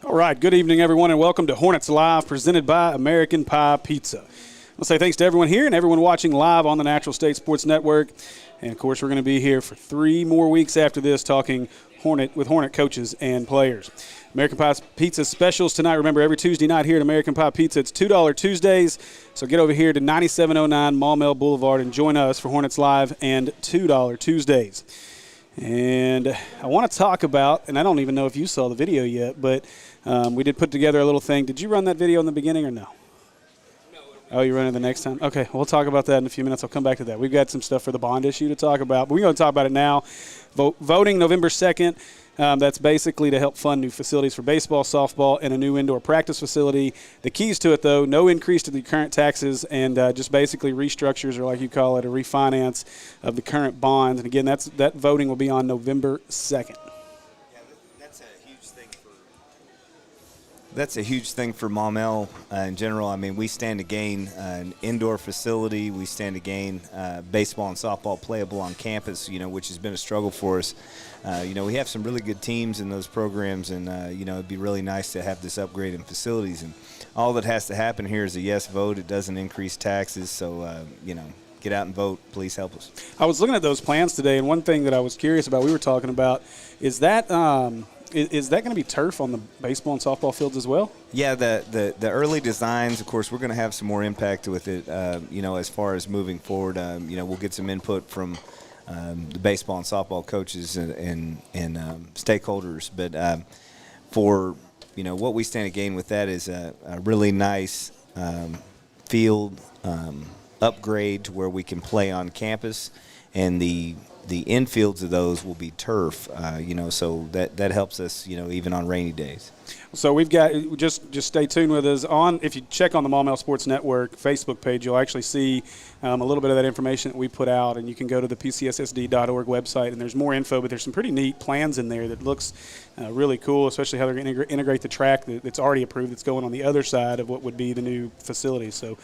All right, good evening, everyone, and welcome to Hornets Live, presented by American Pie Pizza. I'll say thanks to everyone here and everyone watching live on the Natural State Sports Network. And, of course, we're going to be here for 3 more weeks after this talking with Hornet coaches and players. American Pie Pizza specials tonight. Remember, every Tuesday night here at American Pie Pizza, it's $2 Tuesdays. So get over here to 9709 Maumelle Boulevard and join us for Hornets Live and $2 Tuesdays. And I want to talk about, and I don't even know if you saw the video yet, but we did put together a little thing. Did you run that video in the beginning or no? Oh, you run it the next time? Okay, we'll talk about that in a few minutes. I'll come back to that. We've got some stuff for the bond issue to talk about, but we're going to talk about it now. Voting November 2nd. That's basically to help fund new facilities for baseball, softball, and a new indoor practice facility. The keys to it, though, no increase to the current taxes and just basically restructures, or like you call it, a refinance of the current bonds. And, again, that voting will be on November 2nd. That's a huge thing for Maumelle in general. I mean, we stand to gain an indoor facility. We stand to gain baseball and softball playable on campus, which has been a struggle for us. We have some really good teams in those programs, and, it'd be really nice to have this upgrade in facilities. And all that has to happen here is a yes vote. It doesn't increase taxes, so, get out and vote. Please help us. I was looking at those plans today, and one thing that I was curious about, we were talking about, is that is that going to be turf on the baseball and softball fields as well? Yeah, the early designs, of course, we're going to have some more impact with it, as far as moving forward. We'll get some input from the baseball and softball coaches and stakeholders. But for, what we stand to gain with that is a really nice field upgrade to where we can play on campus, and the infields of those will be turf, so that helps us, even on rainy days. So we've got, just stay tuned with us. If you check on the Maumelle Sports Network Facebook page, you'll actually see a little bit of that information that we put out, and you can go to the pcssd.org website, and there's more info, but there's some pretty neat plans in there that looks really cool, especially how they're going to integrate the track that's already approved that's going on the other side of what would be the new facility. So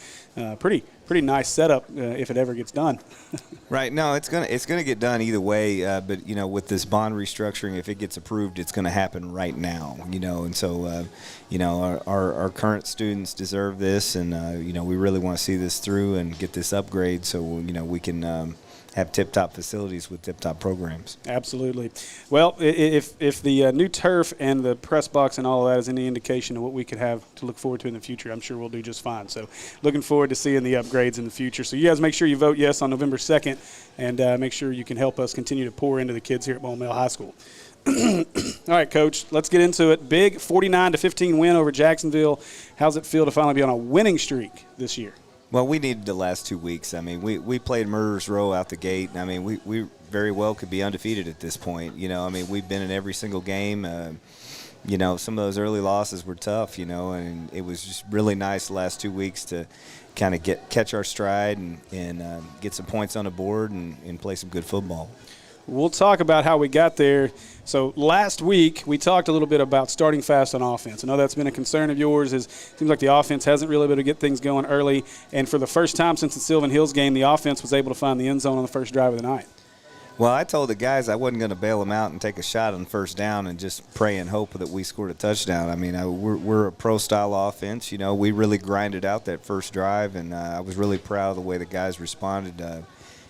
pretty nice setup if it ever gets done. Right. No, it's gonna get done either way. But with this bond restructuring, if it gets approved, it's going to happen right now. And so our current students deserve this, and we really want to see this through and get this upgrade so we can have tip-top facilities with tip-top programs. Absolutely. Well, if the new turf and the press box and all of that is any indication of what we could have to look forward to in the future, I'm sure we'll do just fine. So looking forward to seeing the upgrades in the future. So you guys make sure you vote yes on November 2nd, and make sure you can help us continue to pour into the kids here at Maumelle High School. All right, Coach, let's get into it. Big 49-15 win over Jacksonville. How's it feel to finally be on a winning streak this year? Well, we needed the last 2 weeks. I mean, we played murderer's row out the gate. I mean, we very well could be undefeated at this point. We've been in every single game. Some of those early losses were tough, and it was just really nice the last 2 weeks to kind of catch our stride and get some points on the board and play some good football. We'll talk about how we got there. So last week we talked a little bit about starting fast on offense. I know that's been a concern of yours. It seems like the offense hasn't really been able to get things going early. And for the first time since the Sylvan Hills game, the offense was able to find the end zone on the first drive of the night. Well, I told the guys I wasn't going to bail them out and take a shot on first down and just pray and hope that we scored a touchdown. I mean, we're a pro-style offense. We really grinded out that first drive, and I was really proud of the way the guys responded.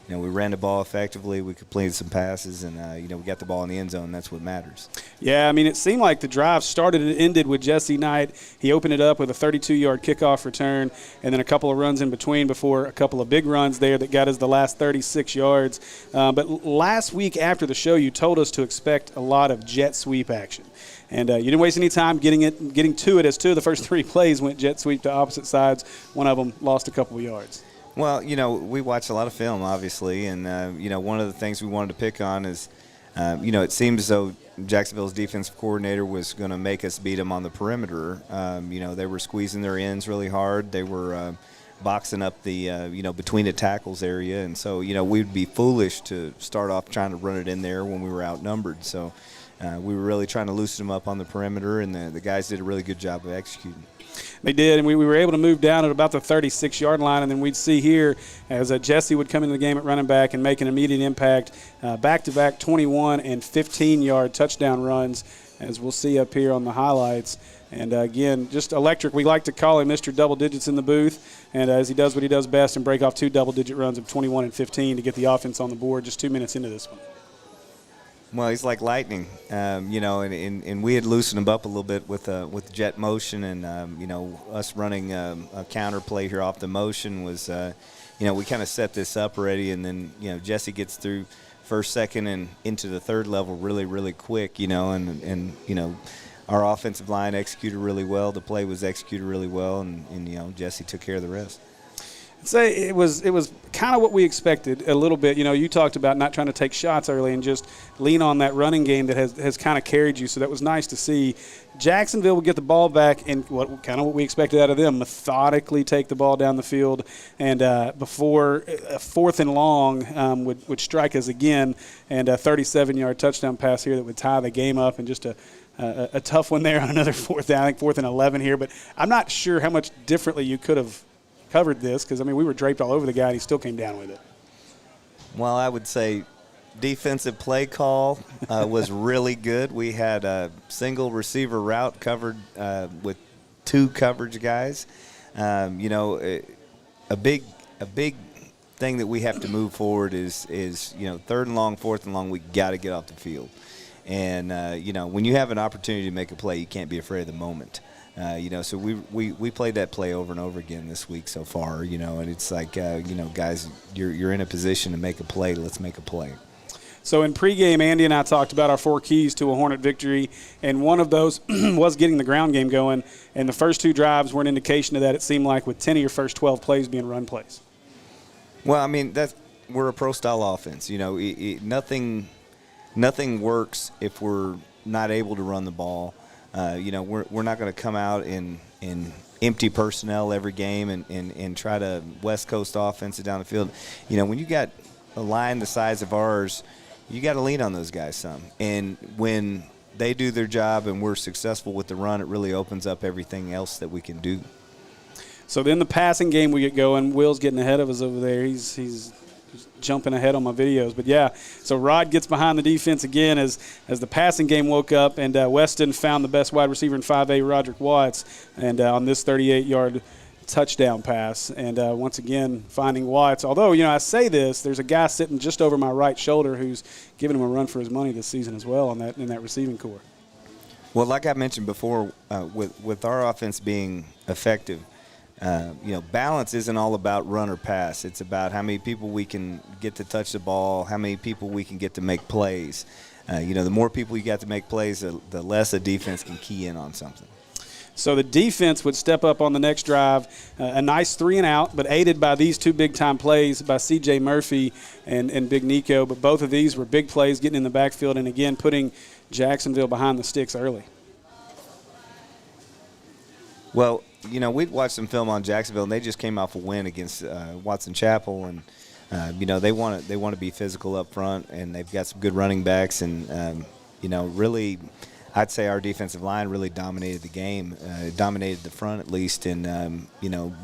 We ran the ball effectively. We completed some passes, and, we got the ball in the end zone. That's what matters. Yeah, I mean, it seemed like the drive started and ended with Jesse Knight. He opened it up with a 32-yard kickoff return and then a couple of runs in between before a couple of big runs there that got us the last 36 yards. But last week after the show, you told us to expect a lot of jet sweep action. And you didn't waste any time getting to it, as 2 of the first 3 plays went jet sweep to opposite sides. One of them lost a couple of yards. Well, we watch a lot of film, obviously, and, one of the things we wanted to pick on is, it seems as though Jacksonville's defensive coordinator was going to make us beat them on the perimeter. They were squeezing their ends really hard. They were boxing up the, between the tackles area, and so, we'd be foolish to start off trying to run it in there when we were outnumbered. So we were really trying to loosen them up on the perimeter, and the guys did a really good job of executing. They did, and we were able to move down at about the 36-yard line, and then we'd see here as Jesse would come into the game at running back and make an immediate impact, back-to-back 21 and 15-yard touchdown runs, as we'll see up here on the highlights. And, again, just electric. We like to call him Mr. Double Digits in the booth. And as he does what he does best and break off 2 double-digit runs of 21 and 15 to get the offense on the board just 2 minutes into this one. Well, he's like lightning, and we had loosened him up a little bit with jet motion, and us running a counter play here off the motion was, we kind of set this up already, and then Jesse gets through first, second, and into the third level really, really quick, and our offensive line executed really well. The play was executed really well, and Jesse took care of the rest. I'd say it was kind of what we expected a little bit. You talked about not trying to take shots early and just lean on that running game that has kind of carried you. So that was nice to see. Jacksonville would get the ball back and what we expected out of them, methodically take the ball down the field. And before a 4th and long would strike us again, and a 37-yard touchdown pass here that would tie the game up, and just a tough one there on another 4th down, I think 4th and 11 here. But I'm not sure how much differently you could have covered this, because, we were draped all over the guy and he still came down with it. Well, I would say defensive play call was really good. We had a single receiver route covered with 2 coverage guys. A big thing that we have to move forward is 3rd and long, 4th and long, we got to get off the field. And, when you have an opportunity to make a play, you can't be afraid of the moment. So we played that play over and over again this week so far, and it's like, guys, you're in a position to make a play. Let's make a play. So in pregame, Andy and I talked about our 4 keys to a Hornet victory, and one of those was getting the ground game going, and the first 2 drives were an indication of that, it seemed like, with 10 of your first 12 plays being run plays. Well, we're a pro-style offense. Nothing works if we're not able to run the ball. We're not going to come out in empty personnel every game and try to West Coast offense down the field. When you got a line the size of ours, you got to lean on those guys some. And when they do their job and we're successful with the run, it really opens up everything else that we can do. So then the passing game we get going. Will's getting ahead of us over there. He's jumping ahead on my videos. But, yeah, so Rod gets behind the defense again as the passing game woke up, and Weston found the best wide receiver in 5A, Roderick Watts, and on this 38-yard touchdown pass. And once again, finding Watts. Although, I say this, there's a guy sitting just over my right shoulder who's giving him a run for his money this season as well in that receiving core. Well, like I mentioned before, with our offense being effective, balance isn't all about run or pass. It's about how many people we can get to touch the ball, how many people we can get to make plays. The more people you got to make plays, the less a defense can key in on something. So the defense would step up on the next drive, a nice 3-and-out, but aided by these 2 big-time plays by C.J. Murphy and Big Nico. But both of these were big plays, getting in the backfield and, again, putting Jacksonville behind the sticks early. Well, we'd watched some film on Jacksonville, and they just came off a win against Watson Chapel, and they want to be physical up front, and they've got some good running backs, and really, I'd say our defensive line really dominated the game, dominated the front at least, and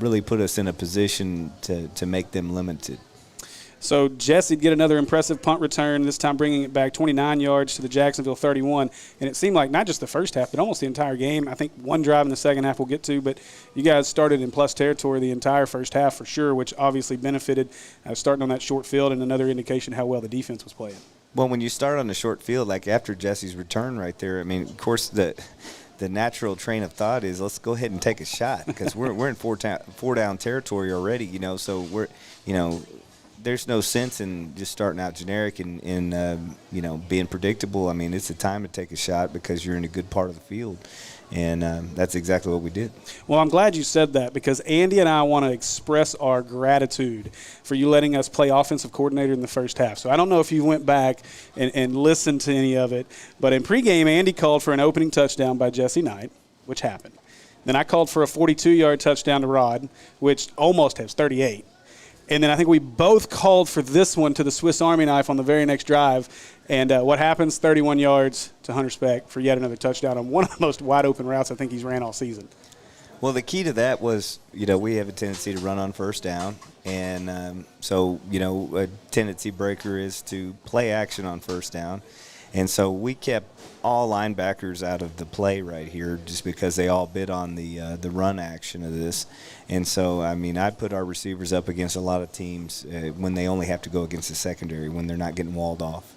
really put us in a position to make them limited. So Jesse'd get another impressive punt return, this time bringing it back 29 yards to the Jacksonville 31. And it seemed like not just the first half, but almost the entire game. I think one drive in the second half we'll get to, but you guys started in plus territory the entire first half for sure, which obviously benefited starting on that short field, and another indication how well the defense was playing. Well, when you start on the short field, like after Jesse's return right there, of course, the natural train of thought is let's go ahead and take a shot because we're in four down territory already, so we're, there's no sense in just starting out generic and being predictable. It's a time to take a shot because you're in a good part of the field, and that's exactly what we did. Well, I'm glad you said that because Andy and I want to express our gratitude for you letting us play offensive coordinator in the first half. So I don't know if you went back and listened to any of it, but in pregame, Andy called for an opening touchdown by Jesse Knight, which happened. Then I called for a 42-yard touchdown to Rod, which almost has 38. And then I think we both called for this one to the Swiss Army knife on the very next drive. And what happens? 31 yards to Hunter Specht for yet another touchdown on one of the most wide-open routes I think he's ran all season. Well, the key to that was, we have a tendency to run on first down. And so, a tendency breaker is to play action on first down. And so we kept all linebackers out of the play right here just because they all bid on the run action of this. And so, I mean, I put our receivers up against a lot of teams when they only have to go against the secondary, when they're not getting walled off.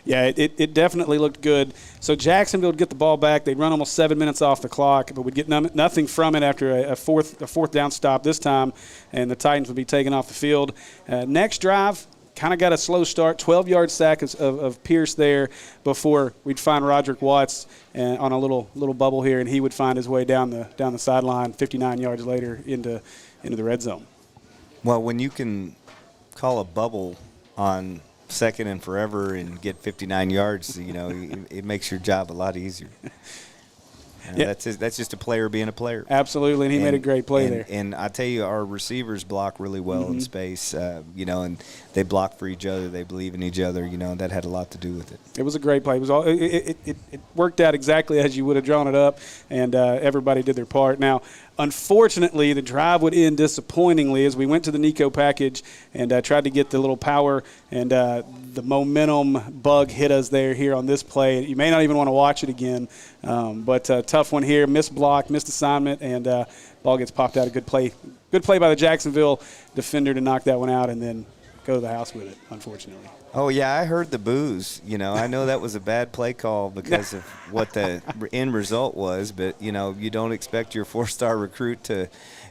Yeah, it definitely looked good. So Jacksonville would get the ball back. They'd run almost 7 minutes off the clock, but would get nothing from it after a fourth down stop this time, and the Titans would be taken off the field. Next drive, kind of got a slow start, 12-yard sack of Pierce there before we'd find Roderick Watts on a little bubble here, and he would find his way down the sideline 59 yards later into the red zone. Well, when you can call a bubble on second and forever and get 59 yards, it makes your job a lot easier. Yeah. That's just a player being a player. Absolutely, and he made a great play there. And I tell you, our receivers block really well in space, and they block for each other. They believe in each other. That had a lot to do with it. It was a great play. It worked out exactly as you would have drawn it up, and everybody did their part. Now, unfortunately, the drive would end disappointingly as we went to the Nico package and tried to get the little power, and the momentum bug hit us here on this play. You may not even want to watch it again, but tough one here. Missed block, missed assignment, and ball gets popped out. A good play by the Jacksonville defender to knock that one out and then go to the house with it, unfortunately. Oh, yeah, I heard the boos. I know that was a bad play call because of what the end result was, but, you don't expect your four-star recruit to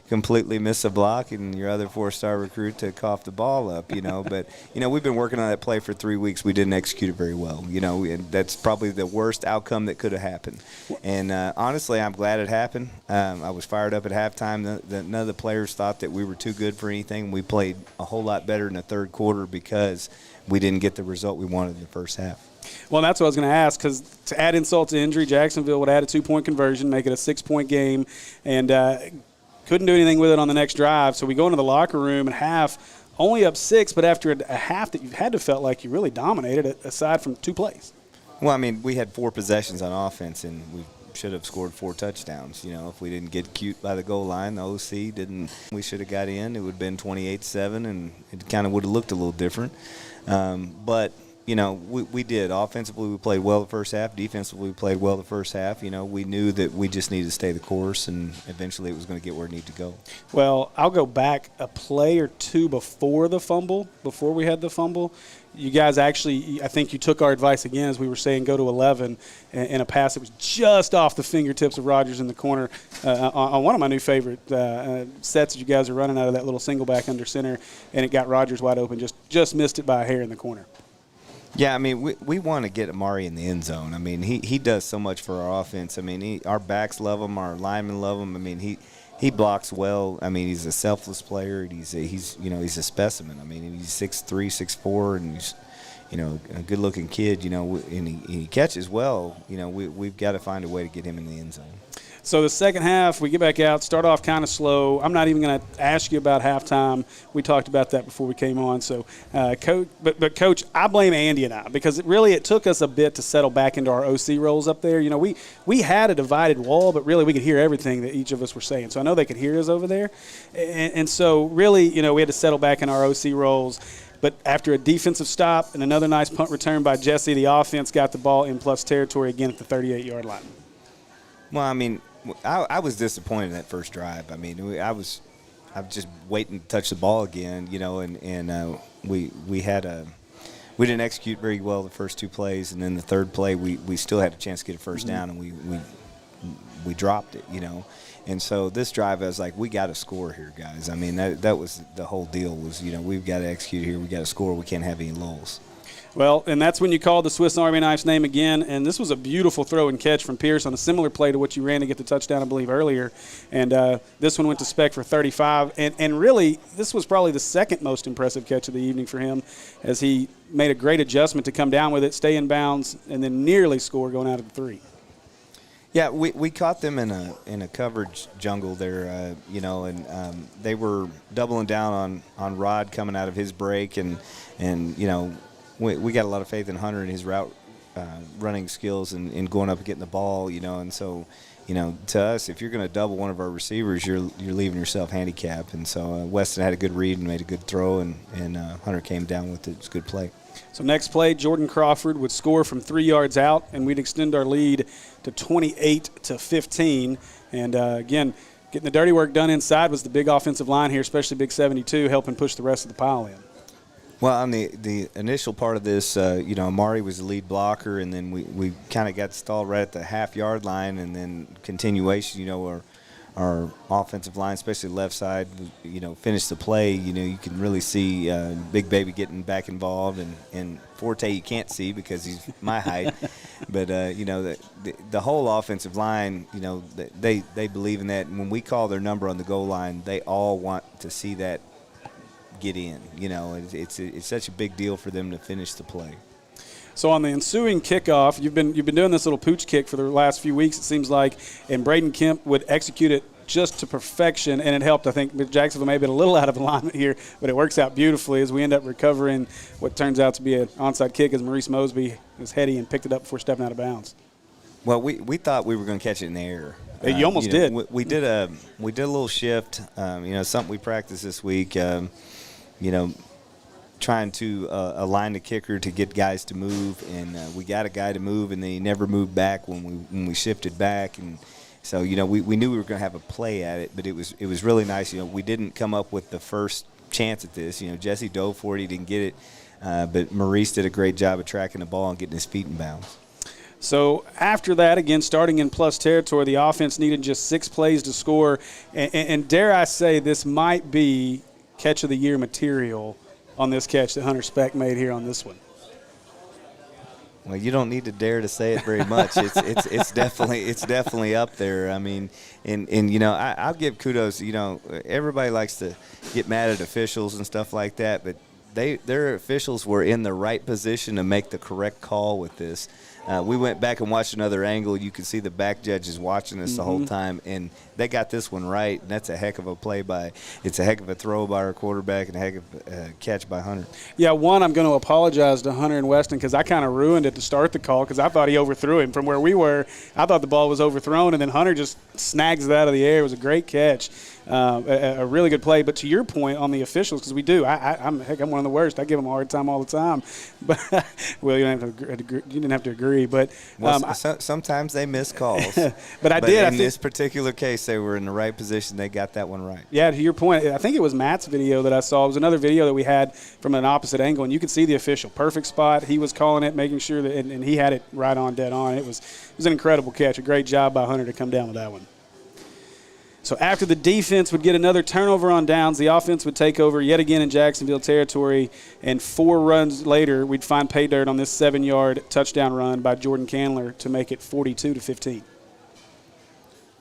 completely miss a block and your other four-star recruit to cough the ball up, But, we've been working on that play for 3 weeks. We didn't execute it very well, and that's probably the worst outcome that could have happened. And honestly, I'm glad it happened. I was fired up at halftime. None of the players thought that we were too good for anything. We played a whole lot better in the third quarter because we didn't get the result we wanted in the first half. Well, that's what I was going to ask, because to add insult to injury, Jacksonville would add a 2-point conversion, make it a 6-point game, and couldn't do anything with it on the next drive. So we go into the locker room at half, only up 6, but after a half that you had to felt like you really dominated it, aside from 2 plays. Well, I mean, we had 4 possessions on offense, and we should have scored 4 touchdowns. If we didn't get cute by the goal line, the OC didn't. We should have got in. It would have been 28-7, and it kind of would have looked a little different. But we did. Offensively, we played well the first half. Defensively, we played well the first half. We knew that we just needed to stay the course, and eventually it was going to get where it needed to go. Well, I'll go back a play or two before we had the fumble. You guys actually, I think you took our advice again, as we were saying, go to 11 in a pass that was just off the fingertips of Rodgers in the corner on one of my new favorite sets that you guys are running out of that little single back under center, and it got Rodgers wide open, just missed it by a hair in the corner. Yeah, I mean, we want to get Amari in the end zone. I mean, he does so much for our offense. I mean, our backs love him, our linemen love him. I mean, he blocks well. I mean, he's a selfless player. He's a specimen. I mean, he's 6'3", 6'4", and he's a good-looking kid. And he catches well. We've got to find a way to get him in the end zone. So the second half, we get back out, start off kind of slow. I'm not even going to ask you about halftime. We talked about that before we came on. So, Coach, I blame Andy and I, because it took us a bit to settle back into our OC roles up there. We had a divided wall, but really we could hear everything that each of us were saying. So I know they could hear us over there. And so really, we had to settle back in our OC roles. But after a defensive stop and another nice punt return by Jesse, the offense got the ball in plus territory again at the 38-yard line. Well, I mean, I was disappointed in that first drive. I mean, I was just waiting to touch the ball again, and we didn't execute very well the first 2 plays, and then the third play we still had a chance to get a first down, and we dropped it, And so this drive, I was like, we got to score here, guys. I mean, that was the whole deal was, we've got to execute here. We got to score. We can't have any lulls. Well, and that's when you called the Swiss Army knife's name again, and this was a beautiful throw and catch from Pierce on a similar play to what you ran to get the touchdown, I believe, earlier. And this one went to Specht for 35. And really, this was probably the second most impressive catch of the evening for him, as he made a great adjustment to come down with it, stay in bounds, and then nearly score going out of the 3. Yeah, we caught them in a coverage jungle there, and they were doubling down on Rod coming out of his break, and we got a lot of faith in Hunter and his route running skills and going up and getting the ball, and so, to us, if you're going to double one of our receivers, you're leaving yourself handicapped. And so Weston had a good read and made a good throw, and Hunter came down with it. It's a good play. So next play, Jordan Crawford would score from 3 yards out, and we'd extend our lead to 28-15. And again, getting the dirty work done inside was the big offensive line here, especially Big 72, helping push the rest of the pile in. Well, on the initial part of this, Amari was the lead blocker, and then we kind of got stalled right at the half-yard line, and then continuation, our offensive line, especially left side, finished the play. You can really see Big Baby getting back involved, and Forte you can't see because he's my height. But, the whole offensive line, they believe in that. And when we call their number on the goal line, they all want to see that get in. It's such a big deal for them to finish the play. So on the ensuing kickoff, you've been doing this little pooch kick for the last few weeks, it seems like, and Braden Kemp would execute it just to perfection, and it helped. I think Jacksonville may have been a little out of alignment here, but it works out beautifully as we end up recovering what turns out to be an onside kick as Maurice Mosby was heady and picked it up before stepping out of bounds. Well, we thought we were going to catch it in the air. You almost did. We did a little shift. Something we practiced this week. Trying to align the kicker to get guys to move, and we got a guy to move, and then he never moved back when we shifted back, and so we knew we were going to have a play at it, but it was really nice. We didn't come up with the first chance at this. Jesse dove for it, he didn't get it, but Maurice did a great job of tracking the ball and getting his feet in bounds. So after that, again, starting in plus territory, the offense needed just 6 plays to score, and dare I say this might be catch of the year material on this catch that Hunter Specht made here on this one. Well, you don't need to dare to say it very much. It's definitely up there. I mean, and I'll give kudos. Everybody likes to get mad at officials and stuff like that, but their officials were in the right position to make the correct call with this. We went back and watched another angle. You could see the back judges watching us the whole time, and they got this one right. And that's a heck of a play it's a heck of a throw by our quarterback and a heck of a catch by Hunter. Yeah, I'm going to apologize to Hunter and Weston because I kind of ruined it to start the call because I thought he overthrew him from where we were. I thought the ball was overthrown, and then Hunter just snags it out of the air. It was a great catch. A really good play. But to your point on the officials, because we do, I'm one of the worst. I give them a hard time all the time. But well, you didn't have to agree. But sometimes they miss calls. but in this particular case, they were in the right position. They got that one right. Yeah, to your point, I think it was Matt's video that I saw. It was another video that we had from an opposite angle, and you could see the official. Perfect spot. He was calling it, making sure that, and he had it right on, dead on. It was an incredible catch. A great job by Hunter to come down with that one. So after the defense would get another turnover on downs, the offense would take over yet again in Jacksonville territory, and 4 runs later, we'd find pay dirt on this 7-yard touchdown run by Jordan Candler to make it 42-15.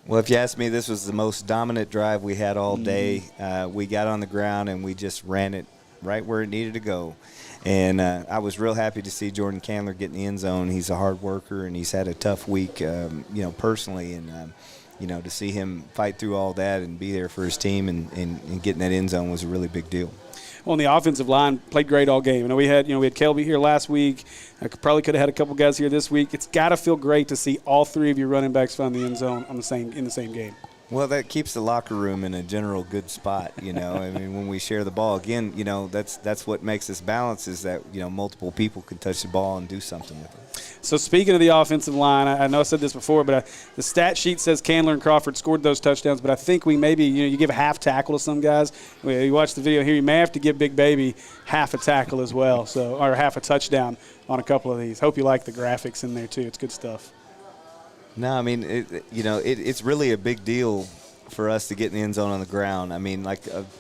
Well, if you ask me, this was the most dominant drive we had all day. We got on the ground, and we just ran it right where it needed to go. And I was real happy to see Jordan Candler get in the end zone. He's a hard worker, and he's had a tough week, personally, and to see him fight through all that and be there for his team and getting that end zone was a really big deal. Well, and the offensive line played great all game. We had Kelby here last week. I probably could have had a couple guys here this week. It's got to feel great to see all 3 of your running backs find the end zone in the same game. Well, that keeps the locker room in a general good spot, when we share the ball. Again, that's what makes us balance is that, multiple people can touch the ball and do something with it. So speaking of the offensive line, I know I said this before, but the stat sheet says Candler and Crawford scored those touchdowns, but I think we maybe, you give a half tackle to some guys. You watch the video here, you may have to give Big Baby half a tackle as well, or half a touchdown on a couple of these. Hope you like the graphics in there too. It's good stuff. No, I mean, it's really a big deal for us to get in the end zone on the ground. I mean,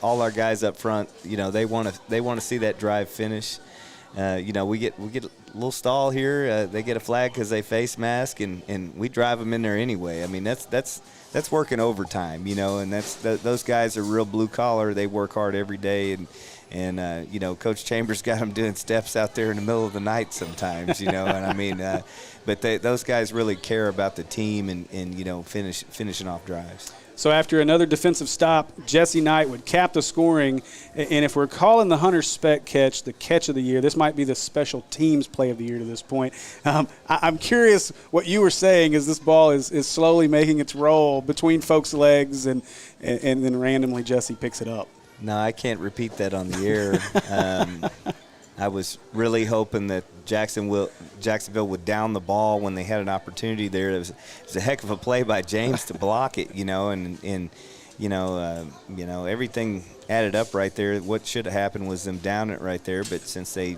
all our guys up front, they want to see that drive finish. We get a little stall here. They get a flag because they face mask, and we drive them in there anyway. I mean, that's working overtime, and those guys are real blue collar. They work hard every day, and Coach Chambers got them doing steps out there in the middle of the night sometimes, and I mean, but those guys really care about the team and finishing off drives. So after another defensive stop, Jesse Knight would cap the scoring. And if we're calling the Hunter Specht catch the catch of the year, this might be the special teams play of the year to this point. I'm curious what you were saying as this ball is slowly making its roll between folks' legs and then randomly Jesse picks it up. No, I can't repeat that on the air. I was really hoping that Jacksonville would down the ball when they had an opportunity there. It was a heck of a play by James to block it, and everything added up right there. What should have happened was them down it right there, but since they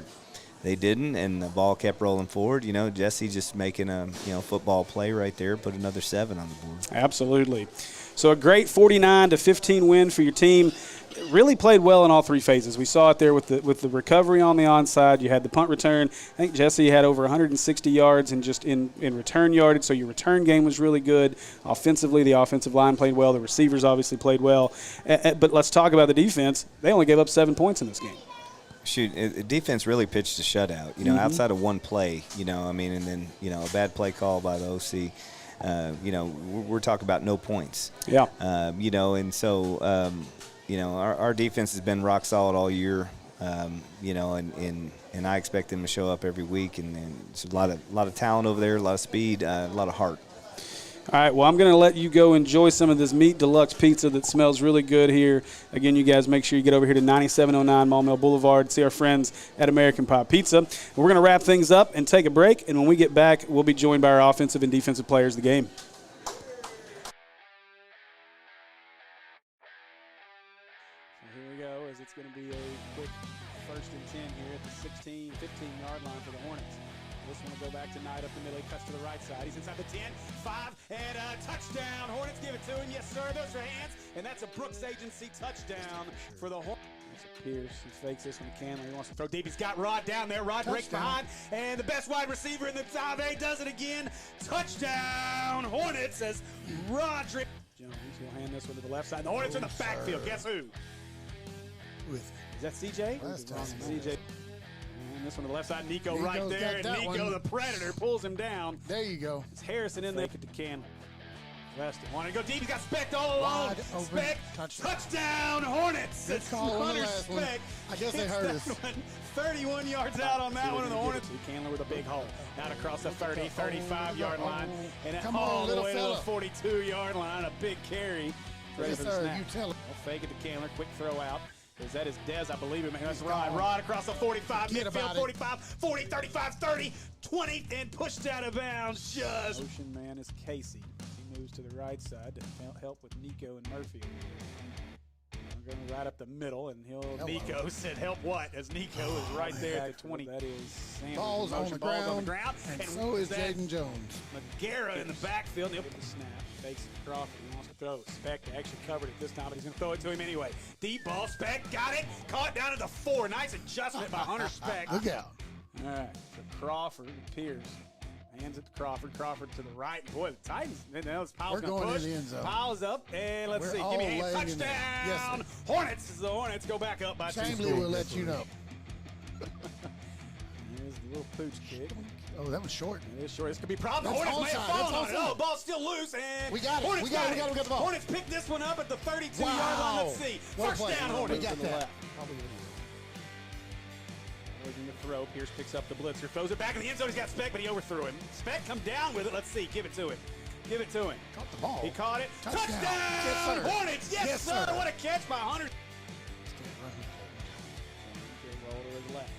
didn't, and the ball kept rolling forward. Jesse just making a football play right there, put another 7 on the board. Absolutely. So a great 49-15 win for your team. Really played well in all 3 phases. We saw it there with the recovery on the onside. You had the punt return. I think Jesse had over 160 yards in return yardage, so your return game was really good. Offensively, the offensive line played well. The receivers obviously played well. But let's talk about the defense. They only gave up 7 points in this game. Shoot, defense really pitched a shutout, outside of one play, and then, a bad play call by the OC. We're talking about no points. Yeah. And so, our defense has been rock solid all year, and I expect them to show up every week. And it's a lot of talent over there, a lot of speed, a lot of heart. All right, well, I'm going to let you go enjoy some of this Meat Deluxe pizza that smells really good here. Again, you guys make sure you get over here to 9709 Maumelle Boulevard, see our friends at American Pie Pizza. We're going to wrap things up and take a break, and when we get back, we'll be joined by our offensive and defensive players of the game. So here we go, as it's going to be a quick 1st and 10 here at the 16, 15-yard line for the Hornets. This one will go back to Knight up the middle. He cuts to the right side. He's inside the 10, 5, and a touchdown. Hornets give it to him. Yes, sir. Those are hands. And that's a Brooks Agency touchdown for the Hornets. Pierce, he fakes this one to Candler. He wants to throw deep. He's got Rod down there. Rod breaks behind. And the best wide receiver in the top 8 does it again. Touchdown, Hornets, as Roderick Jones. He'll hand this one to the left side. The Hornets are in the backfield. Guess who? Is that CJ? CJ. And this one to the left side. Nico right there. And Nico, the Predator, pulls him down. There you go. It's Harrison in there. Fake it to Candler. Weston wanted to go deep. He's got Specht all alone. Specht, touchdown, Hornets. Good call on the last one. I guess they heard us. 31 yards out on that one, and the Hornets. Candler with a big hole. Out across the 30, 35-yard line. And all the way to the 42-yard line. A big carry. Yes, sir. You tell him. Fake it to Candler. Quick throw out. That is Dez, I believe. That's Rod. Rod across the 45, midfield, 45, 40, 35, 30, 20, and pushed out of bounds. Just. Motion man is Casey. He moves to the right side to help with Nico and Murphy. We're going right up the middle, and Nico said, help what? As Nico is right there at the 20. That is Sanders. Balls on the ground, and so is Jaden Jones. McGarrah in the backfield. He'll get the snap. Fakes Crawford. He wants to throw. Specht actually covered it this time, but he's going to throw it to him anyway. Deep ball. Specht got it. Caught down at the 4. Nice adjustment by Hunter Specht. Look out. All right. So Crawford and Pierce. Hands it to Crawford. Crawford to the right. Boy, the Titans. Powell's going to push. In the end zone. Powell's up. And let's see. Give me a touchdown. Yes, Hornets. The Hornets go back up by 2 scores. Chambly will let you know. Here's the little pooch kick. Oh, that was short. It is short. This could be a problem. Hornets may have fallen on it. Oh, the ball's still loose. And we got it. Hornets we got the ball. Hornets picked this one up at the 32-yard line. Let's see. First down, Hornets. We got that. Looking to throw. Pierce picks up the blitzer. Throws it back in the end zone. He's got Specht, but he overthrew him. Specht come down with it. Let's see. Give it to him. Give it to him. Caught the ball. He caught it. Touchdown! Yes, Hornets! Yes, sir! What a catch by Hunter. Roll to his left.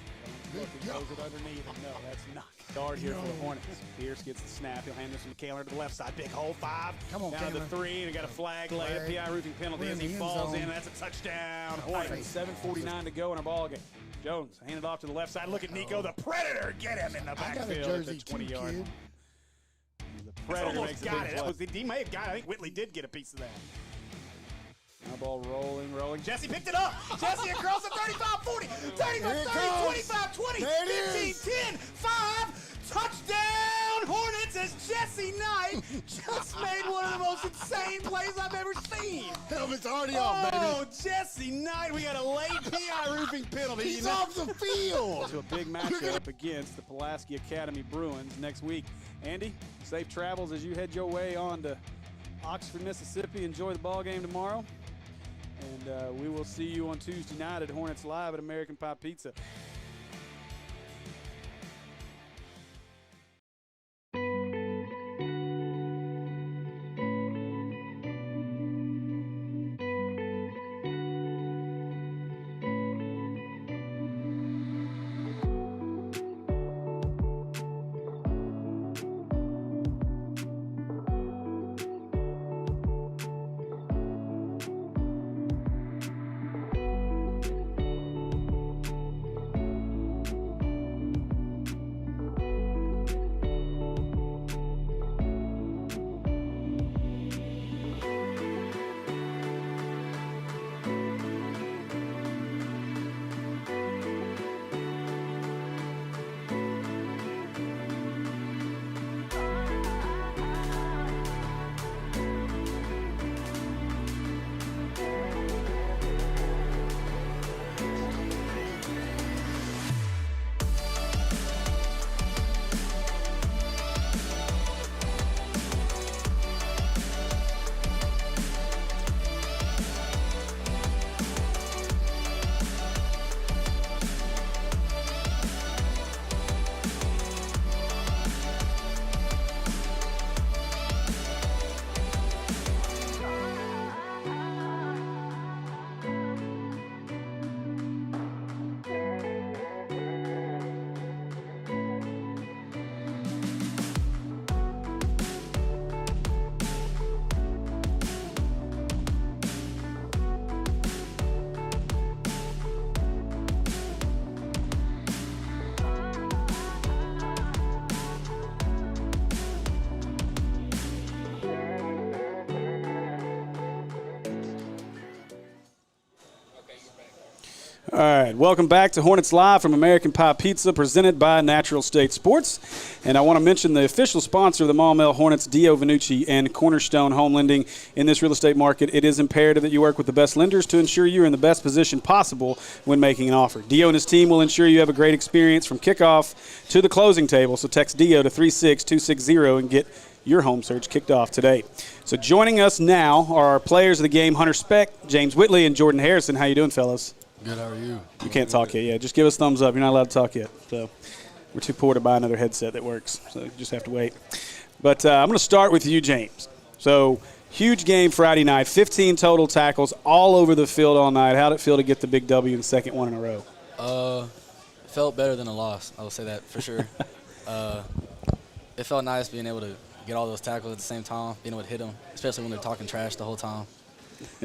Throws it underneath. No, that's not. Guard here for the Hornets. Pierce gets the snap. He'll hand this one to Candler to the left side. Big hole, 5. Come on, down to the 3, and he got a flag laid. A PI roofing penalty as he falls in. That's a touchdown. Hornets. 7:49 to go in our ball game. Jones hand it off to the left side. Look at Nico, the Predator. Get him in the backfield at the 20-yard line. The Predator almost got it. He may have got it. I think Whitley did get a piece of that. Now ball rolling. Jesse picked it up. Jesse across the 35, 40, 35, 30, 25, 20, 15, 10, 5. Touchdown, Hornets, as Jesse Knight just made one of the most insane plays I've ever seen. Helmet's already off, baby. Oh, Jesse Knight, we got a late PI roofing penalty. He's off the field. To a big matchup against the Pulaski Academy Bruins next week. Andy, safe travels as you head your way on to Oxford, Mississippi. Enjoy the ball game tomorrow. And we will see you on Tuesday night at Hornets Live at American Pie Pizza. All right, welcome back to Hornets Live from American Pie Pizza, presented by Natural State Sports. And I want to mention the official sponsor of the Maumelle Hornets, Dio Vanucci and Cornerstone Home Lending. In this real estate market, it is imperative that you work with the best lenders to ensure you're in the best position possible when making an offer. Dio and his team will ensure you have a great experience from kickoff to the closing table. So text Dio to 36260 and get your home search kicked off today. So joining us now are our players of the game, Hunter Specht, James Whitley, and Jordan Harrison. How you doing, fellas? Good, how are you? You can't talk yet. Yeah, just give us thumbs up. You're not allowed to talk yet. So we're too poor to buy another headset that works. So you just have to wait. But I'm going to start with you, James. So huge game Friday night, 15 total tackles all over the field all night. How'd it feel to get the big W and the second one in a row? Felt better than a loss. I will say that for sure. It felt nice being able to get all those tackles at the same time, being able to hit them, especially when they're talking trash the whole time.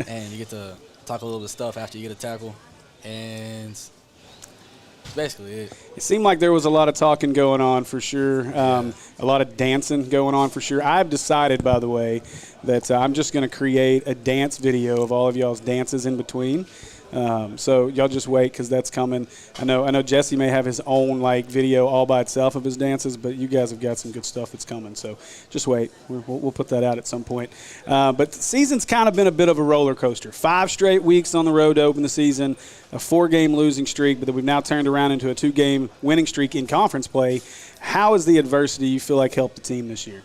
And you get to talk a little bit of stuff after you get a tackle. And that's basically it. It seemed like there was a lot of talking going on for sure, a lot of dancing going on for sure. I've decided, by the way, that I'm just going to create a dance video of all of y'all's dances in between. So y'all just wait because that's coming. I know Jesse may have his own video all by itself of his dances, but you guys have got some good stuff that's coming. So just wait. We'll put that out at some point. But the season's kind of been a bit of a roller coaster. 5 straight weeks on the road to open the season, a 4-game losing streak, but then we've now turned around into a 2-game winning streak in conference play. How has the adversity you feel like helped the team this year?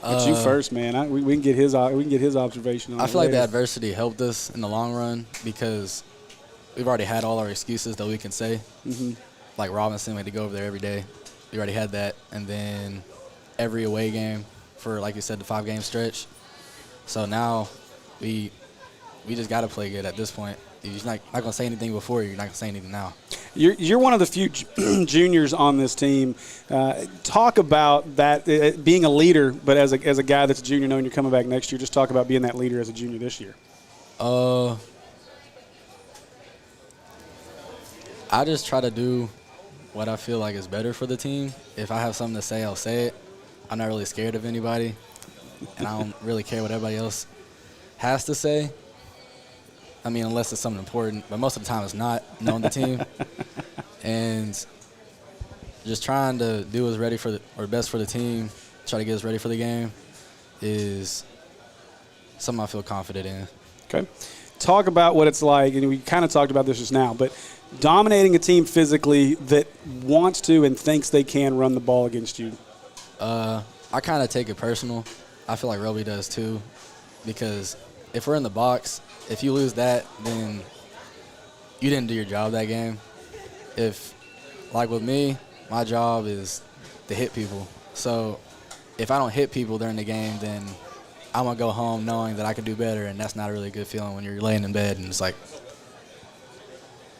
It's you first, man. We can get his observation on it. I feel like the adversity helped us in the long run because we've already had all our excuses that we can say. Mm-hmm. Like Robinson, we had to go over there every day. We already had that. And then every away game for, like you said, the 5-game stretch. So now we just got to play good at this point. If you're not going to say anything before, you're not going to say anything now. You're one of the few juniors on this team. Talk about that, being a leader, but as a guy that's a junior knowing you're coming back next year, just talk about being that leader as a junior this year. I just try to do what I feel like is better for the team. If I have something to say, I'll say it. I'm not really scared of anybody, and I don't really care what everybody else has to say. I mean, unless it's something important, but most of the time it's not, knowing the team. And just trying to do what's ready for best for the team, try to get us ready for the game is something I feel confident in. Okay. Talk about what it's like, and we kind of talked about this just now, but dominating a team physically that wants to and thinks they can run the ball against you. I kind of take it personal. I feel like Roby does too, because if we're in the box, if you lose that, then you didn't do your job that game. If, like with me, my job is to hit people. So if I don't hit people during the game, then I'm going to go home knowing that I can do better, and that's not a really good feeling when you're laying in bed and it's like,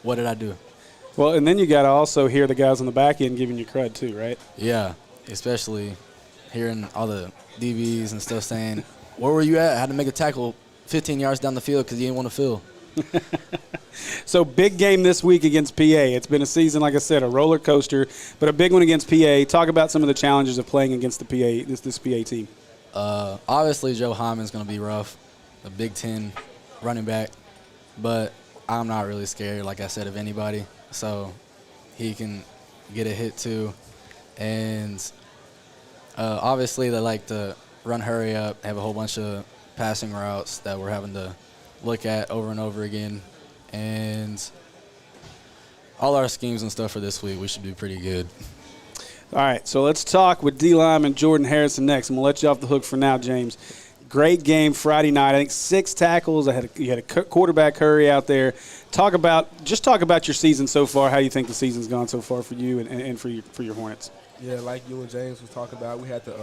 what did I do? Well, and then you got to also hear the guys on the back end giving you credit too, right? Yeah, especially hearing all the DBs and stuff saying, where were you at? I had to make a tackle 15 yards down the field because you didn't want to fill. So big game this week against PA. It's been a season, like I said, a roller coaster, but a big one against PA. Talk about some of the challenges of playing against the PA, this PA team. Obviously, Joe Hyman's going to be rough, a Big Ten running back, but I'm not really scared, like I said, of anybody. So he can get a hit too. And obviously they like to run hurry up, have a whole bunch of passing routes that we're having to look at over and over again. And all our schemes and stuff for this week, we should do pretty good. All right, so let's talk with D. Lime and Jordan Harrison next. I'm going to let you off the hook for now, James. Great game Friday night. I think 6 tackles. You had a quarterback hurry out there. Talk about your season so far. How do you think the season's gone so far for you and for your Hornets? Yeah, like you and James was talking about, we had to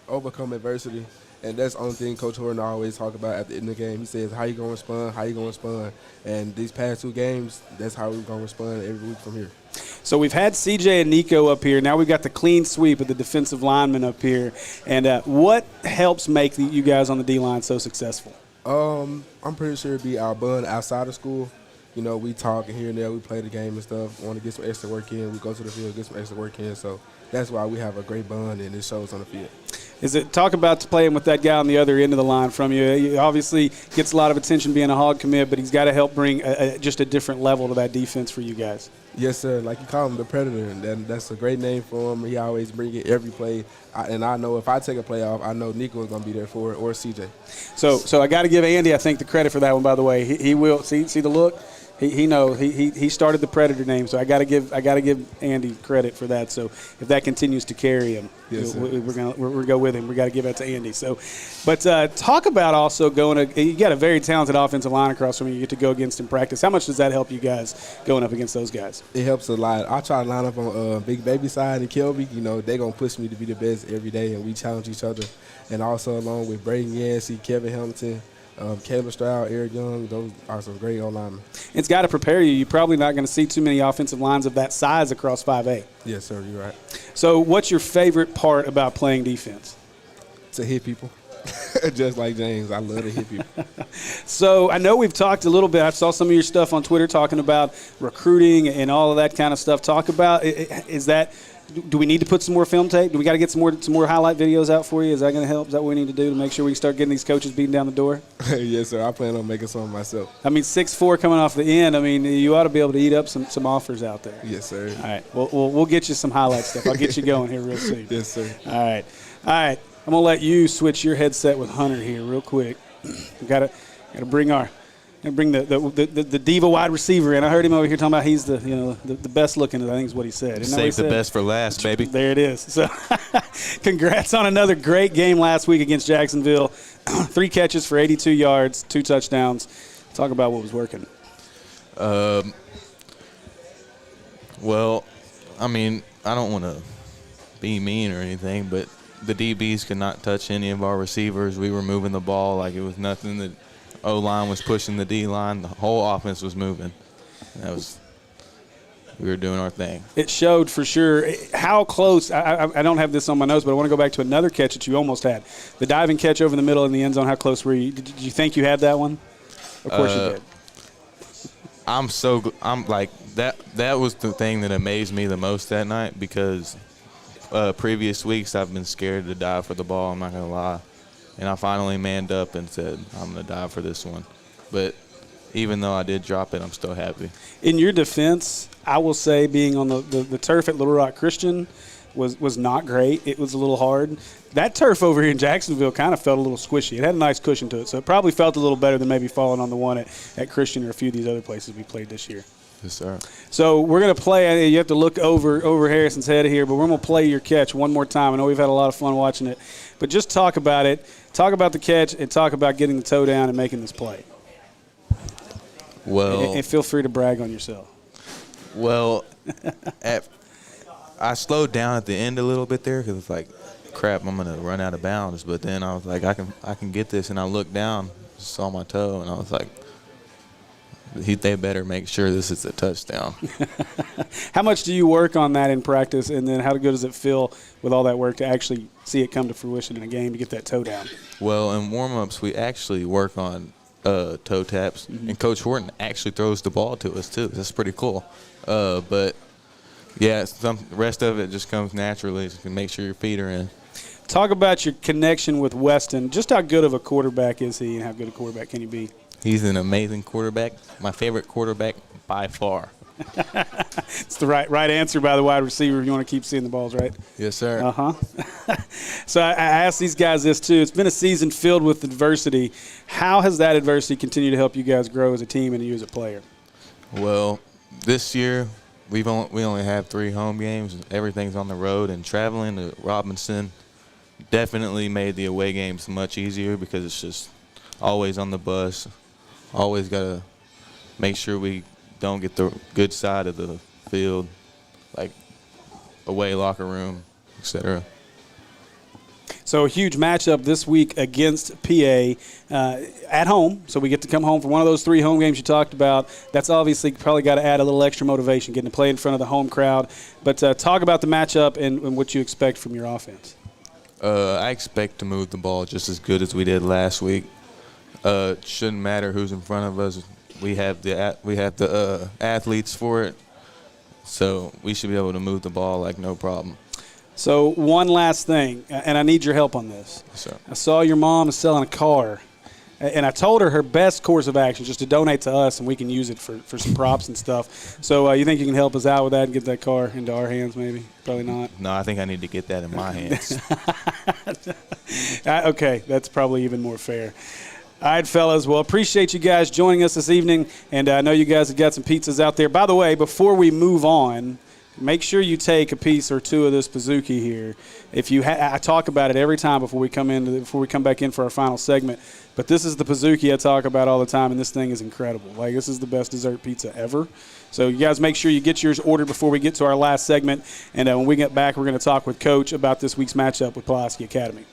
overcome adversity. And that's the only thing Coach Horton always talk about at the end of the game. He says, how you going to respond, how you going to respond. And these past 2 games, that's how we're going to respond every week from here. So we've had CJ and Nico up here. Now we've got the clean sweep of the defensive linemen up here. And what helps make you guys on the D-line so successful? I'm pretty sure it'd be our bond outside of school. You know, we talk and here and there, we play the game and stuff. Want to get some extra work in, we go to the field, get some extra work in. So that's why we have a great bond, and it shows on the field. Talk about playing with that guy on the other end of the line from you. He obviously gets a lot of attention being a hog commit, but he's got to help bring just a different level to that defense for you guys. Yes, sir. Like you call him the Predator, and that's a great name for him. He always bring it every play. And I know if I take a play off, I know Nico is going to be there for it, or CJ. So I got to give Andy, I think, the credit for that one, by the way. He will. See the look? He knows he started the Predator name, so I got to give Andy credit for that. So if that continues to carry him, yes, we're gonna go with him. We got to give that to Andy. So, but talk about also you got a very talented offensive line across from you. You get to go against in practice. How much does that help you guys going up against those guys? It helps a lot. I try to line up on Big Baby side and Kelby. You know, they're gonna push me to be the best every day, and we challenge each other. And also along with Braden Yancey, Kevin Hamilton, Caleb Stroud, Eric Young, those are some great O-linemen. It's got to prepare you. You're probably not going to see too many offensive lines of that size across 5A. Yes, sir, you're right. So what's your favorite part about playing defense? To hit people. Just like James, I love to hit people. So I know we've talked a little bit. I saw some of your stuff on Twitter talking about recruiting and all of that kind of stuff. Talk about, do we need to put some more film tape? Do we got to get some more highlight videos out for you? Is that going to help? Is that what we need to do to make sure we can start getting these coaches beating down the door? Yes, sir. I plan on making some myself. I mean, 6'4" coming off the end. I mean, you ought to be able to eat up some offers out there. Yes, sir. All right. We'll get you some highlight stuff. I'll get you going here real soon. Yes, sir. All right. I'm going to let you switch your headset with Hunter here real quick. We got to bring the diva wide receiver in. I heard him over here talking about he's the best looking. I think is what he said. Save the best for last, baby. There it is. So, congrats on another great game last week against Jacksonville. 3 catches for 82 yards, 2 touchdowns. Talk about what was working. Well, I mean, I don't want to be mean or anything, but the DBs could not touch any of our receivers. We were moving the ball like it was nothing. The O-line was pushing the D-line. The whole offense was moving. We were doing our thing. It showed for sure. How close, I don't have this on my notes, but I want to go back to another catch that you almost had. The diving catch over the middle in the end zone, how close were you? Did you think you had that one? Of course you did. I'm like, that was the thing that amazed me the most that night because previous weeks I've been scared to dive for the ball, I'm not going to lie. And I finally manned up and said, I'm going to dive for this one. But even though I did drop it, I'm still happy. In your defense, I will say being on the turf at Little Rock Christian was not great. It was a little hard. That turf over here in Jacksonville kind of felt a little squishy. It had a nice cushion to it, so it probably felt a little better than maybe falling on the one at Christian or a few of these other places we played this year. Yes, sir. So we're going to play. You have to look over Harrison's head here, but we're going to play your catch one more time. I know we've had a lot of fun watching it, but just talk about it. Talk about the catch and talk about getting the toe down and making this play. Well, and feel free to brag on yourself. Well, I slowed down at the end a little bit there because it's like, crap, I'm going to run out of bounds. But then I was like, I can get this, and I looked down, saw my toe, and I was like, they better make sure this is a touchdown. How much do you work on that in practice, and then how good does it feel with all that work to actually see it come to fruition in a game to get that toe down? Well, in warm-ups, we actually work on toe taps, and Coach Horton actually throws the ball to us too. That's pretty cool. But, yeah, the rest of it just comes naturally. So you can make sure your feet are in. Talk about your connection with Weston. Just how good of a quarterback is he, and how good a quarterback can he be? He's an amazing quarterback. My favorite quarterback by far. It's the right answer by the wide receiver if you want to keep seeing the balls, right? Yes, sir. Uh-huh. So I asked these guys this, too. It's been a season filled with adversity. How has that adversity continued to help you guys grow as a team and you as a player? Well, this year we only have 3 home games. Everything's on the road, and traveling to Robinson definitely made the away games much easier because it's just always on the bus. Always got to make sure we don't get the good side of the field, like away locker room, etc. So a huge matchup this week against PA at home. So we get to come home for one of those 3 home games you talked about. That's obviously probably got to add a little extra motivation, getting to play in front of the home crowd. But talk about the matchup and what you expect from your offense. I expect to move the ball just as good as we did last week. It shouldn't matter who's in front of us. We have the athletes for it, so we should be able to move the ball like no problem. So one last thing, and I need your help on this. So, I saw your mom is selling a car, and I told her best course of action is just to donate to us, and we can use it for some props and stuff. So you think you can help us out with that and get that car into our hands maybe? Probably not. no, I think I need to get that in my hands. Okay, that's probably even more fair. All right, fellas. Well, appreciate you guys joining us this evening, and I know you guys have got some pizzas out there. By the way, before we move on, make sure you take a piece or two of this Pizookie here. If you, I talk about it every time before we come back in for our final segment. But this is the Pizookie I talk about all the time, and this thing is incredible. Like, this is the best dessert pizza ever. So you guys make sure you get yours ordered before we get to our last segment. And when we get back, we're going to talk with Coach about this week's matchup with Pulaski Academy.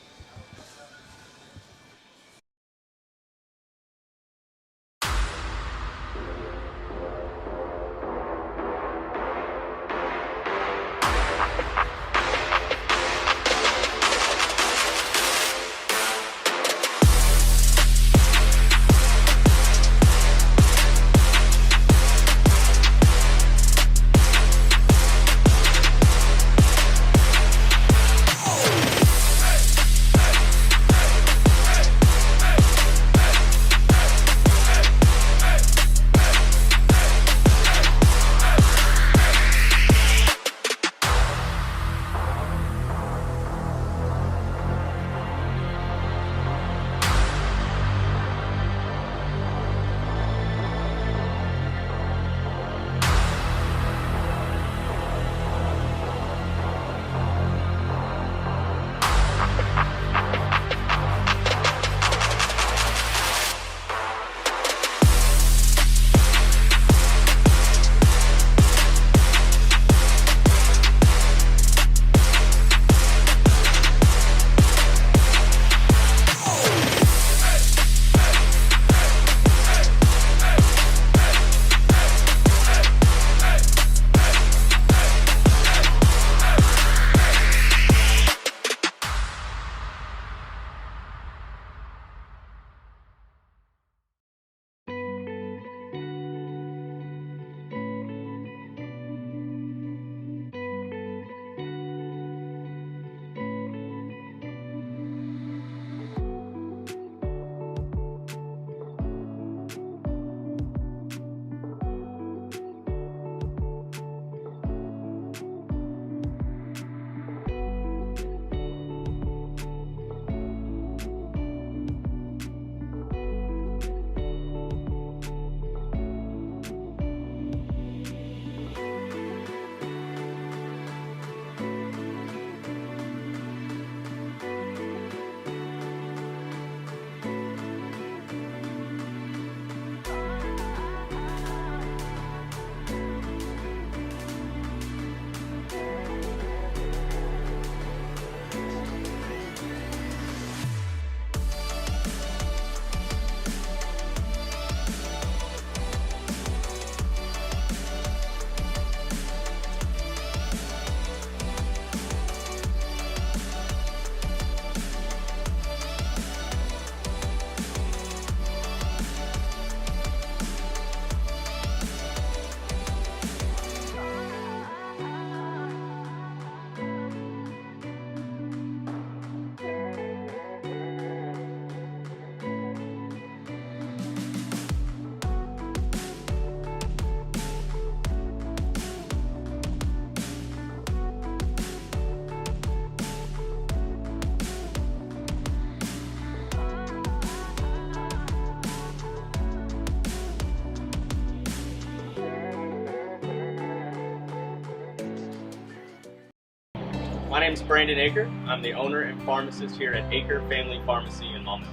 My name is Brandon Aker. I'm the owner and pharmacist here at Aker Family Pharmacy in Maumelle.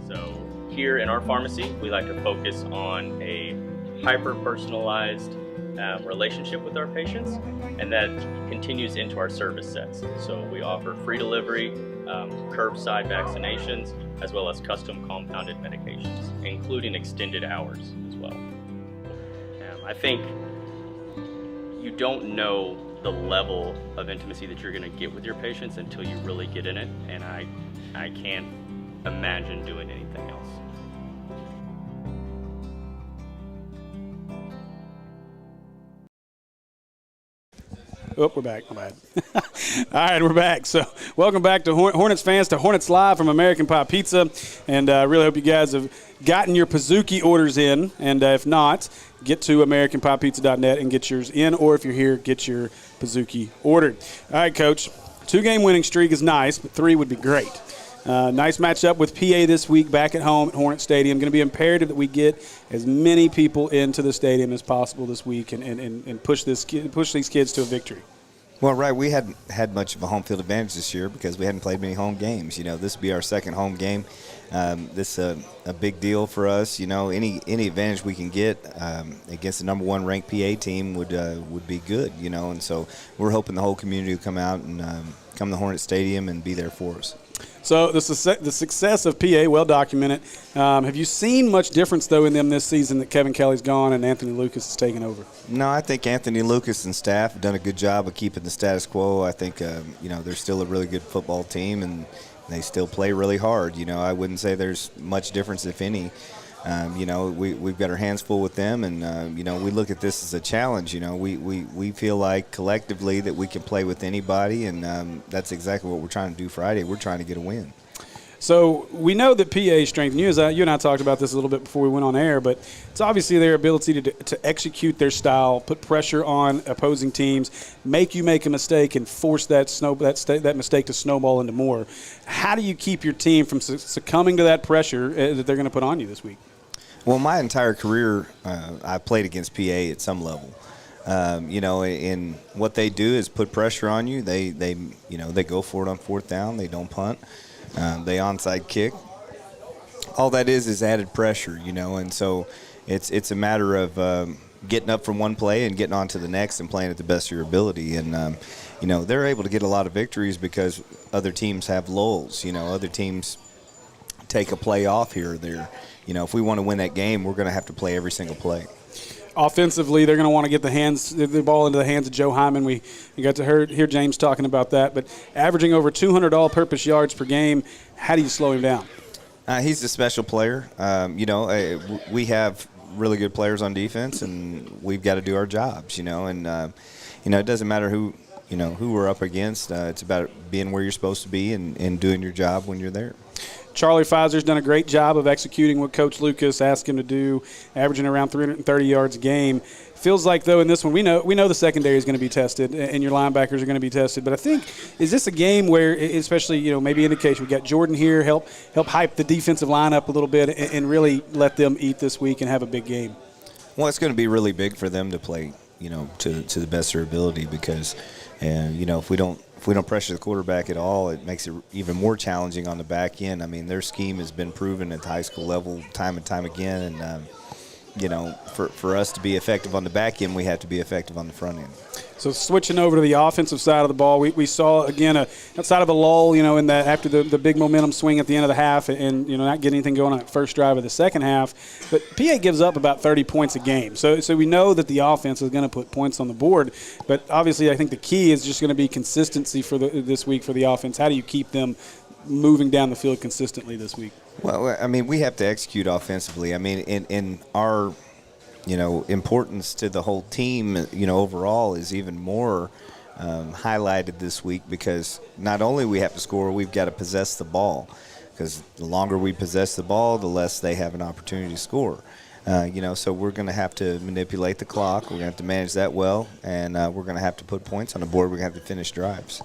So here in our pharmacy, we like to focus on a hyper-personalized relationship with our patients, and that continues into our service sets. So we offer free delivery, curbside vaccinations, as well as custom compounded medications, including extended hours as well. I think you don't know the level of intimacy that you're going to get with your patients until you really get in it, and I can't imagine doing anything else. Oh, we're back. My bad. All right, we're back. So welcome back to Hornets fans to Hornets Live from American Pie Pizza. And I really hope you guys have gotten your Pizookie orders in. And if not, get to AmericanPiePizza.net and get yours in. Or if you're here, get your Pizookie ordered. All right, Coach. 2-game winning streak is nice, but 3 would be great. Nice matchup with PA this week back at home at Hornet Stadium. Going to be imperative that we get as many people into the stadium as possible this week and push these kids to a victory. Well, right, we hadn't had much of a home field advantage this year because we hadn't played many home games. This will be our second home game. This is a big deal for us. Any advantage we can get against the number 1 ranked PA team would be good. And so we're hoping the whole community will come out and come to Hornet Stadium and be there for us. So the success of PA, well documented. Have you seen much difference, though, in them this season that Kevin Kelly's gone and Anthony Lucas has taken over? No, I think Anthony Lucas and staff have done a good job of keeping the status quo. I think, they're still a really good football team, and they still play really hard. I wouldn't say there's much difference, if any. We've got our hands full with them, and, we look at this as a challenge. We feel like collectively that we can play with anybody, and that's exactly what we're trying to do Friday. We're trying to get a win. So we know that PA's strength, and you and I talked about this a little bit before we went on air, but it's obviously their ability to execute their style, put pressure on opposing teams, make you make a mistake, and force that mistake to snowball into more. How do you keep your team from succumbing to that pressure that they're going to put on you this week? Well, my entire career, I played against PA at some level. And what they do is put pressure on you. They go for it on 4th down. They don't punt. They onside kick. All that is added pressure, and so it's a matter of getting up from one play and getting on to the next and playing at the best of your ability. And, they're able to get a lot of victories because other teams have lulls. Other teams take a play off here or there. If we want to win that game, we're going to have to play every single play. Offensively, they're going to want to get the ball into the hands of Joe Hyman. We got to hear James talking about that. But averaging over 200 all-purpose yards per game, how do you slow him down? He's a special player. We have really good players on defense, and we've got to do our jobs. And it doesn't matter who we're up against. It's about being where you're supposed to be and doing your job when you're there. Charlie Pfizer's done a great job of executing what Coach Lucas asked him to do, averaging around 330 yards a game. Feels like, though, in this one, we know the secondary is going to be tested and your linebackers are going to be tested. But I think, is this a game where, especially, maybe indication, we got Jordan here, help hype the defensive line up a little bit and really let them eat this week and have a big game? Well, it's going to be really big for them to play, to the best of their ability because, if we don't pressure the quarterback at all, it makes it even more challenging on the back end. I mean, their scheme has been proven at the high school level time and time again. And, for us to be effective on the back end, we have to be effective on the front end. So switching over to the offensive side of the ball, we saw, again, outside of a lull, in that after the big momentum swing at the end of the half and not getting anything going on that first drive of the second half. But PA gives up about 30 points a game. So we know that the offense is going to put points on the board. But obviously I think the key is just going to be consistency for this week for the offense. How do you keep them moving down the field consistently this week? Well, I mean, we have to execute offensively. I mean, in our importance to the whole team, overall is even more highlighted this week because not only we have to score, we've got to possess the ball because the longer we possess the ball, the less they have an opportunity to score. So we're going to have to manipulate the clock. We're going to have to manage that well, and we're going to have to put points on the board. We're going to have to finish drives.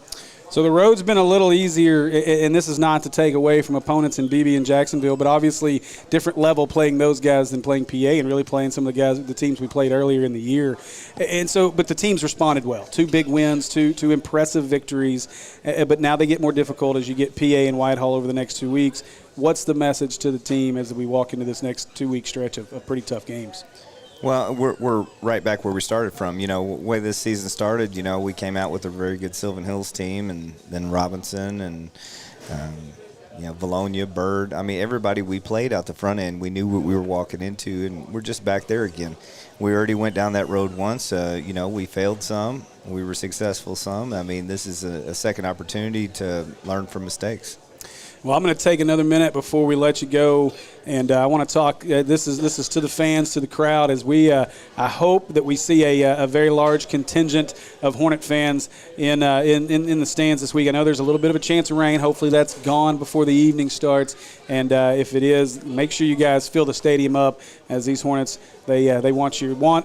So the road's been a little easier, and this is not to take away from opponents in BB and Jacksonville, but obviously different level playing those guys than playing PA and really playing some of the teams we played earlier in the year. And so, but the teams responded well. 2 big wins, two impressive victories, but now they get more difficult as you get PA and Whitehall over the next 2 weeks. What's the message to the team as we walk into this next 2-week stretch of pretty tough games? Well, we're right back where we started from. The way this season started, we came out with a very good Sylvan Hills team and then Robinson and, Valonia, Bird. I mean, everybody we played out the front end, we knew what we were walking into, and we're just back there again. We already went down that road once. We failed some. We were successful some. I mean, this is a second opportunity to learn from mistakes. Well, I'm going to take another minute before we let you go, and I want to talk. This is to the fans, to the crowd, as we. I hope that we see a very large contingent of Hornet fans in the stands this week. I know there's a little bit of a chance of rain. Hopefully, that's gone before the evening starts. And if it is, make sure you guys fill the stadium up, as these Hornets they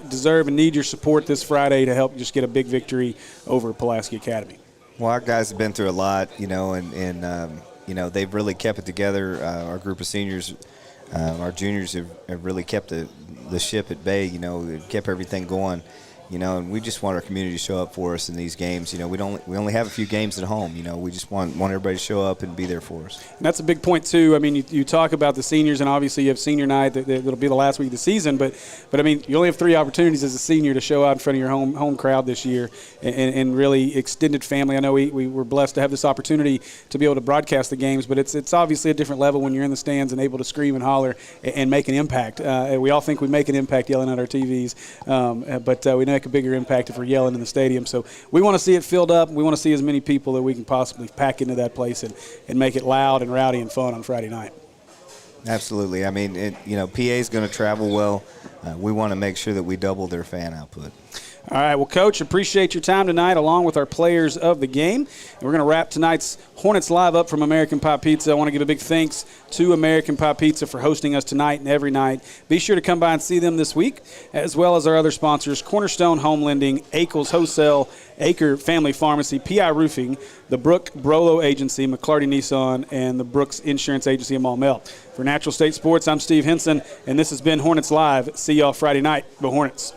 deserve, and need your support this Friday to help just get a big victory over Pulaski Academy. Well, our guys have been through a lot, and they've really kept it together. Our group of seniors, our juniors have really kept the ship at bay, kept everything going, and we just want our community to show up for us in these games. We only have a few games at home. We just want everybody to show up and be there for us. And that's a big point too. I mean, you talk about the seniors, and obviously you have senior night that'll be the last week of the season. But I mean, you only have 3 opportunities as a senior to show out in front of your home crowd this year, and really extended family. I know we were blessed to have this opportunity to be able to broadcast the games, but it's obviously a different level when you're in the stands and able to scream and holler and make an impact. We all think we make an impact yelling at our TVs, but we make a bigger impact if we're yelling in the stadium. So we want to see it filled up. We want to see as many people that we can possibly pack into that place and make it loud and rowdy and fun on Friday night. Absolutely. I mean, PA is going to travel well. We want to make sure that we double their fan output. All right, well, Coach, appreciate your time tonight along with our players of the game. And we're going to wrap tonight's Hornets Live up from American Pie Pizza. I want to give a big thanks to American Pie Pizza for hosting us tonight and every night. Be sure to come by and see them this week, as well as our other sponsors, Cornerstone Home Lending, Akel's Wholesale, Acre Family Pharmacy, PI Roofing, the Brook Brolo Agency, McClarty Nissan, and the Brooks Insurance Agency in Maumelle. For Natural State Sports, I'm Steve Henson, and this has been Hornets Live. See y'all Friday night. Go Hornets.